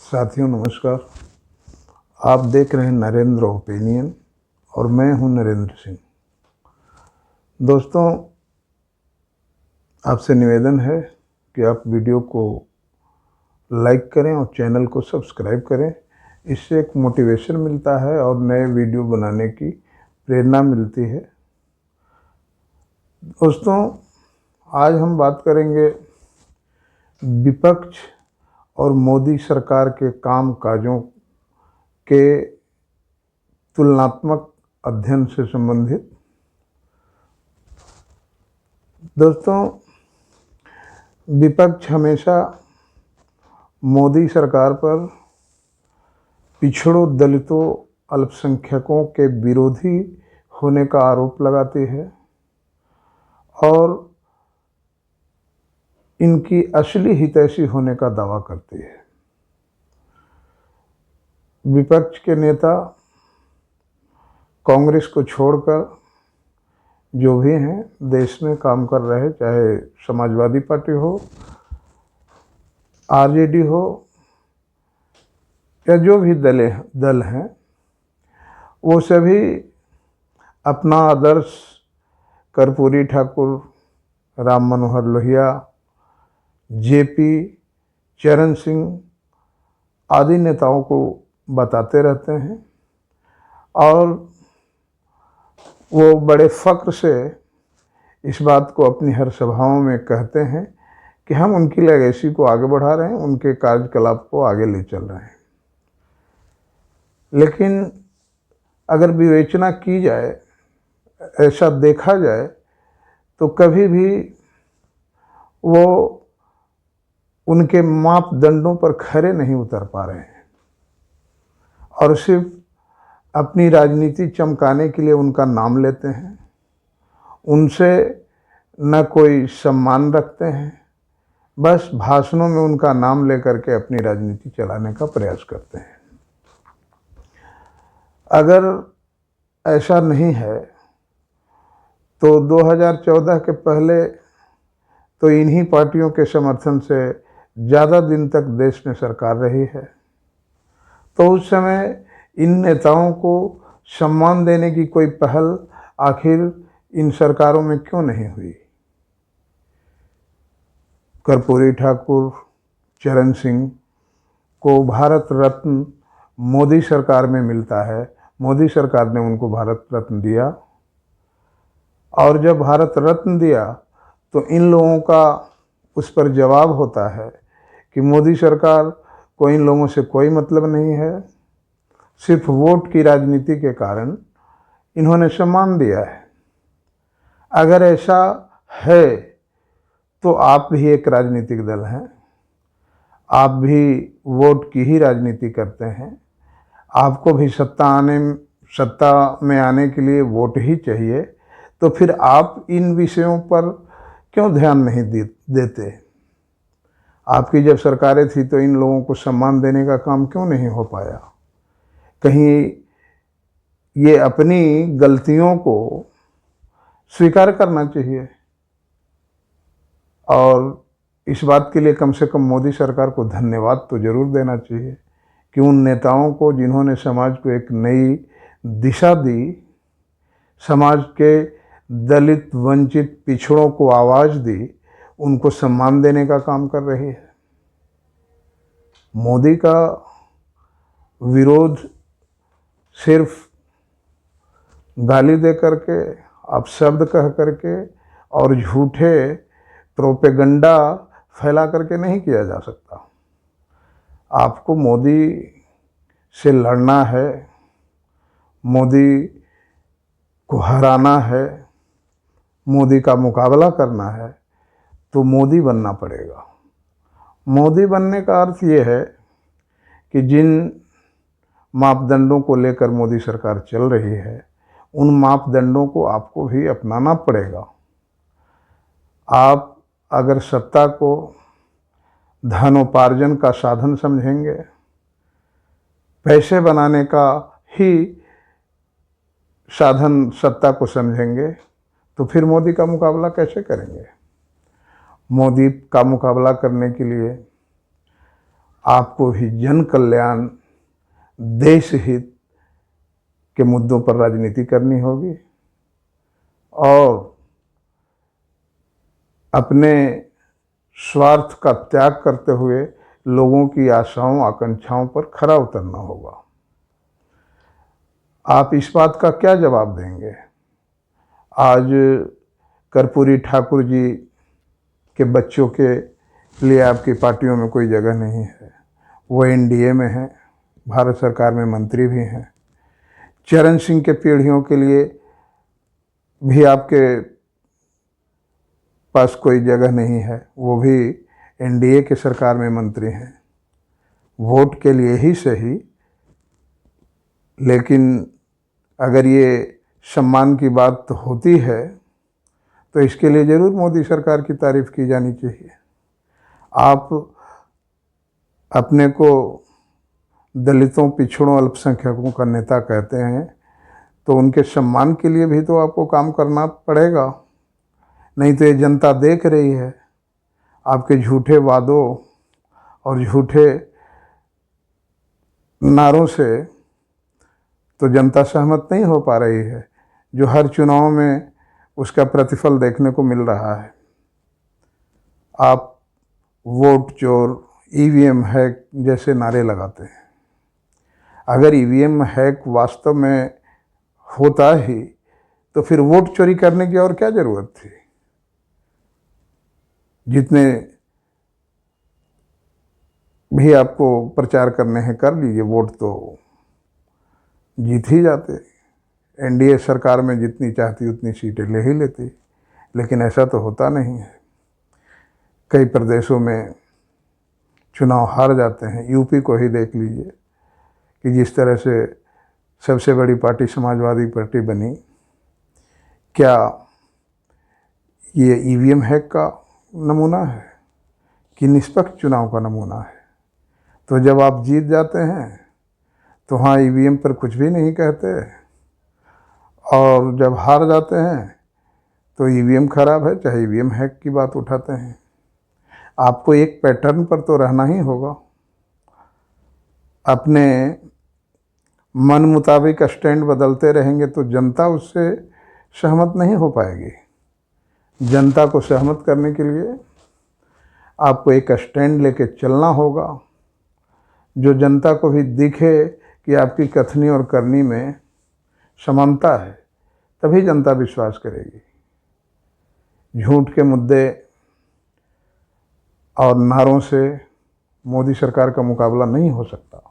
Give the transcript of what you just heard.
साथियों नमस्कार। आप देख रहे हैं नरेंद्र ओपिनियन और मैं हूं नरेंद्र सिंह। दोस्तों, आपसे निवेदन है कि आप वीडियो को लाइक करें और चैनल को सब्सक्राइब करें। इससे एक मोटिवेशन मिलता है और नए वीडियो बनाने की प्रेरणा मिलती है। दोस्तों, आज हम बात करेंगे विपक्ष और मोदी सरकार के काम काजों के तुलनात्मक अध्ययन से संबंधित। दोस्तों, विपक्ष हमेशा मोदी सरकार पर पिछड़ों, दलितों, अल्पसंख्यकों के विरोधी होने का आरोप लगाती है और इनकी असली हितैषी होने का दावा करती है। विपक्ष के नेता कांग्रेस को छोड़कर जो भी हैं देश में काम कर रहे, चाहे समाजवादी पार्टी हो, आरजेडी हो या जो भी दल हैं, वो सभी अपना आदर्श कर्पूरी ठाकुर, राम मनोहर लोहिया, जेपी, चरण सिंह आदि नेताओं को बताते रहते हैं और वो बड़े फ़ख्र से इस बात को अपनी हर सभाओं में कहते हैं कि हम उनकी लेगेसी को आगे बढ़ा रहे हैं, उनके कार्यकलाप को आगे ले चल रहे हैं। लेकिन अगर विवेचना की जाए, ऐसा देखा जाए, तो कभी भी वो उनके मापदंडों पर खरे नहीं उतर पा रहे हैं और सिर्फ अपनी राजनीति चमकाने के लिए उनका नाम लेते हैं। उनसे न कोई सम्मान रखते हैं, बस भाषणों में उनका नाम लेकर के अपनी राजनीति चलाने का प्रयास करते हैं। अगर ऐसा नहीं है तो 2014 के पहले तो इन्हीं पार्टियों के समर्थन से ज़्यादा दिन तक देश में सरकार रही है, तो उस समय इन नेताओं को सम्मान देने की कोई पहल आखिर इन सरकारों में क्यों नहीं हुई? कर्पूरी ठाकुर, चरण सिंह को भारत रत्न मोदी सरकार में मिलता है। मोदी सरकार ने उनको भारत रत्न दिया और जब भारत रत्न दिया तो इन लोगों का उस पर जवाब होता है कि मोदी सरकार को इन लोगों से कोई मतलब नहीं है, सिर्फ वोट की राजनीति के कारण इन्होंने सम्मान दिया है। अगर ऐसा है तो आप भी एक राजनीतिक दल हैं, आप भी वोट की ही राजनीति करते हैं, आपको भी सत्ता में आने के लिए वोट ही चाहिए, तो फिर आप इन विषयों पर क्यों ध्यान नहीं देते? आपकी जब सरकारें थी तो इन लोगों को सम्मान देने का काम क्यों नहीं हो पाया? कहीं ये अपनी गलतियों को स्वीकार करना चाहिए और इस बात के लिए कम से कम मोदी सरकार को धन्यवाद तो ज़रूर देना चाहिए कि उन नेताओं को जिन्होंने समाज को एक नई दिशा दी, समाज के दलित, वंचित, पिछड़ों को आवाज़ दी, उनको सम्मान देने का काम कर रही है। मोदी का विरोध सिर्फ गाली दे करके, अपशब्द कह करके और झूठे प्रोपेगंडा फैला करके नहीं किया जा सकता। आपको मोदी से लड़ना है, मोदी को हराना है, मोदी का मुकाबला करना है, तो मोदी बनना पड़ेगा। मोदी बनने का अर्थ ये है कि जिन मापदंडों को लेकर मोदी सरकार चल रही है, उन मापदंडों को आपको भी अपनाना पड़ेगा। आप अगर सत्ता को धनोपार्जन का साधन समझेंगे, पैसे बनाने का ही साधन सत्ता को समझेंगे, तो फिर मोदी का मुकाबला कैसे करेंगे? मोदी का मुकाबला करने के लिए आपको भी जन कल्याण, देश हित के मुद्दों पर राजनीति करनी होगी और अपने स्वार्थ का त्याग करते हुए लोगों की आशाओं आकांक्षाओं पर खरा उतरना होगा। आप इस बात का क्या जवाब देंगे? आज कर्पूरी ठाकुर जी के बच्चों के लिए आपकी पार्टियों में कोई जगह नहीं है। वो एनडीए में हैं, भारत सरकार में मंत्री भी हैं। चरण सिंह के पीढ़ियों के लिए भी आपके पास कोई जगह नहीं है, वो भी एनडीए के सरकार में मंत्री हैं। वोट के लिए ही सही, लेकिन अगर ये सम्मान की बात होती है तो इसके लिए ज़रूर मोदी सरकार की तारीफ़ की जानी चाहिए। आप अपने को दलितों, पिछड़ों, अल्पसंख्यकों का नेता कहते हैं तो उनके सम्मान के लिए भी तो आपको काम करना पड़ेगा। नहीं तो ये जनता देख रही है आपके झूठे वादों और झूठे नारों से, तो जनता सहमत नहीं हो पा रही है, जो हर चुनाव में उसका प्रतिफल देखने को मिल रहा है। आप वोट चोर, ईवीएम हैक जैसे नारे लगाते हैं। अगर ईवीएम हैक वास्तव में होता ही तो फिर वोट चोरी करने की और क्या ज़रूरत थी? जितने भी आपको प्रचार करने हैं कर लीजिए, वोट तो जीत ही जाते। एनडीए सरकार में जितनी चाहती उतनी सीटें ले ही लेती, लेकिन ऐसा तो होता नहीं है। कई प्रदेशों में चुनाव हार जाते हैं। यूपी को ही देख लीजिए कि जिस तरह से सबसे बड़ी पार्टी समाजवादी पार्टी बनी, क्या ये ईवीएम हैक का नमूना है कि निष्पक्ष चुनाव का नमूना है? तो जब आप जीत जाते हैं तो हाँ, ईवीएम पर कुछ भी नहीं कहते, और जब हार जाते हैं तो ईवीएम खराब है, चाहे ईवीएम हैक की बात उठाते हैं। आपको एक पैटर्न पर तो रहना ही होगा। अपने मन मुताबिक स्टैंड बदलते रहेंगे तो जनता उससे सहमत नहीं हो पाएगी। जनता को सहमत करने के लिए आपको एक स्टैंड लेके चलना होगा, जो जनता को भी दिखे कि आपकी कथनी और करनी में समानता है, तभी जनता विश्वास करेगी। झूठ के मुद्दे और नारों से मोदी सरकार का मुकाबला नहीं हो सकता।